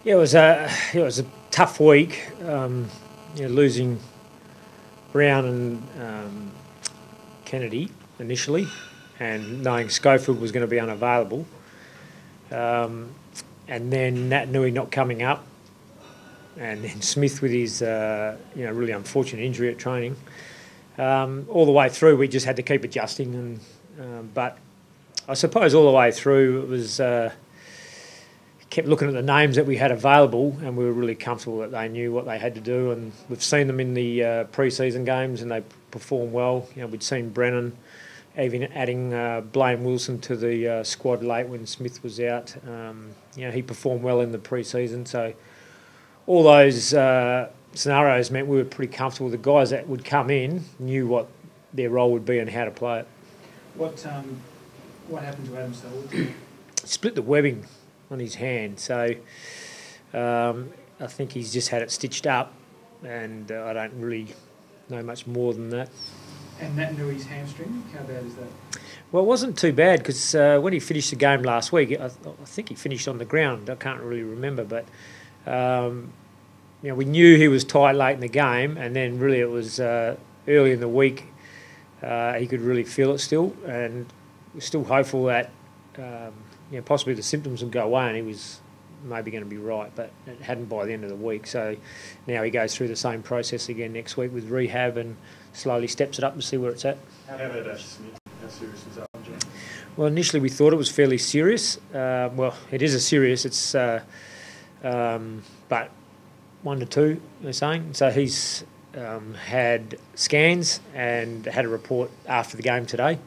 Yeah, it was a tough week. Losing Brown and Kennedy initially, and knowing Schofield was going to be unavailable, and then Nat Nui not coming up, and then Smith with his really unfortunate injury at training. All the way through, we just had to keep adjusting, but I suppose all the way through it was. Kept looking at the names that we had available, and we were really comfortable that they knew what they had to do. And we've seen them in the pre-season games, and they perform well. We'd seen Brennan, even adding Blaine Wilson to the squad late when Smith was out. He performed well in the pre-season. So all those scenarios meant we were pretty comfortable. The guys that would come in knew what their role would be and how to play it. What happened to Adam Selwood? Split the webbing on his hand, so I think he's just had it stitched up, and I don't really know much more than that. And Nat Nui's hamstring, how bad is that? Well, it wasn't too bad because when he finished the game last week, I think he finished on the ground. I can't really remember, but we knew he was tight late in the game, and then really it was early in the week he could really feel it still, and we're still hopeful that possibly the symptoms would go away and he was maybe going to be right, but it hadn't by the end of the week. So now he goes through the same process again next week with rehab and slowly steps it up and see where it's at. How about Ash Smith? How serious is that one, John? Well, initially we thought it was fairly serious. Well, it is a serious. It's but 1 to 2, they're saying. So he's had scans and had a report after the game today.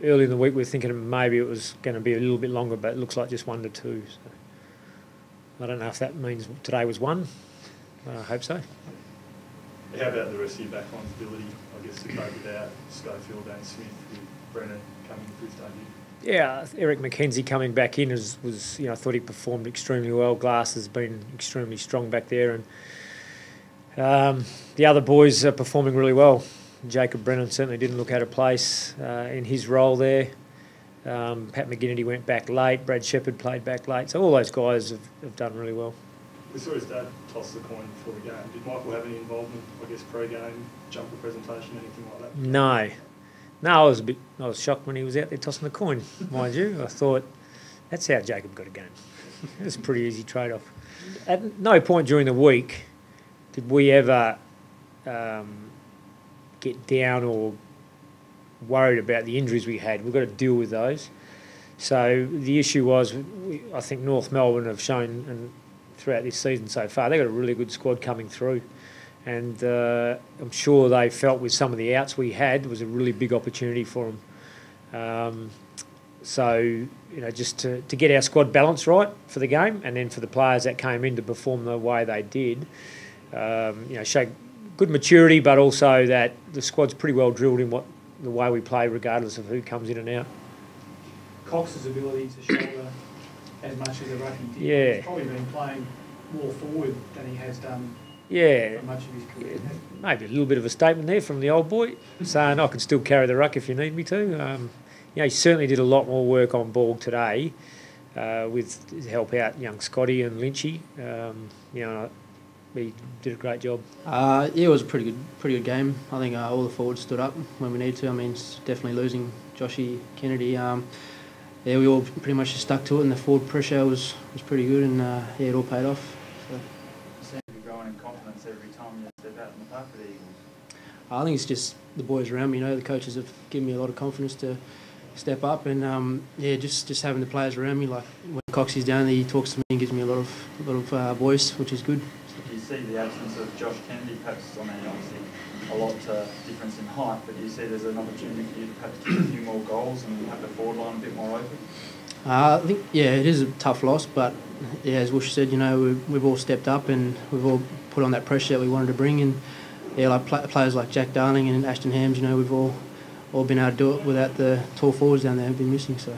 Early in the week we were thinking maybe it was going to be a little bit longer, but it looks like just 1 to 2. So I don't know if that means today was 1. I hope so. How about the rest of your backline's ability, I guess, to cope without Schofield and Smith with Brennan coming for his debut? Yeah, Eric McKenzie coming back in was I thought he performed extremely well. Glass has been extremely strong back there, and the other boys are performing really well. Jacob Brennan certainly didn't look out of place in his role there. Pat McGinnity went back late. Brad Shepherd played back late. So all those guys have done really well. We saw his dad toss the coin before the game. Did Michael have any involvement, I guess, pre-game, jumper presentation, anything like that? No, I was shocked when he was out there tossing the coin, mind you. I thought, that's how Jacob got a game. It was a pretty easy trade-off. At no point during the week did we ever get down or worried about the injuries we had. We've got to deal with those. So the issue was, I think North Melbourne have shown, and throughout this season so far, they've got a really good squad coming through. And I'm sure they felt with some of the outs we had, it was a really big opportunity for them. Just to get our squad balance right for the game, and then for the players that came in to perform the way they did, show good maturity, but also that the squad's pretty well drilled in the way we play, regardless of who comes in and out. Cox's ability to shoulder as much as a ruck he did. Yeah. He's probably been playing more forward than he has done for much of his career. Maybe a little bit of a statement there from the old boy, saying I can still carry the ruck if you need me to. He certainly did a lot more work on ball today with his help out young Scotty and Lynchy. He did a great job. It was a pretty good game. I think all the forwards stood up when we needed to. I mean, it's definitely losing Joshy Kennedy. We all pretty much just stuck to it, and the forward pressure was pretty good, and it all paid off. So. You seem to be growing in confidence every time you step out in the park for the Eagles. I think it's just the boys around me. The coaches have given me a lot of confidence to step up, and just having the players around me. Like when Coxie's down there, he talks to me and gives me a lot of voice, which is good. Do you see the absence of Josh Kennedy, perhaps, obviously a lot difference in height, but do you see there's an opportunity for you to perhaps kick a few more goals and have the forward line a bit more open? I think, it is a tough loss, but as Wush said, we've all stepped up and we've all put on that pressure that we wanted to bring, and players like Jack Darling and Ashton Hams, we've all been able to do it without the tall forwards down there who've been missing. So.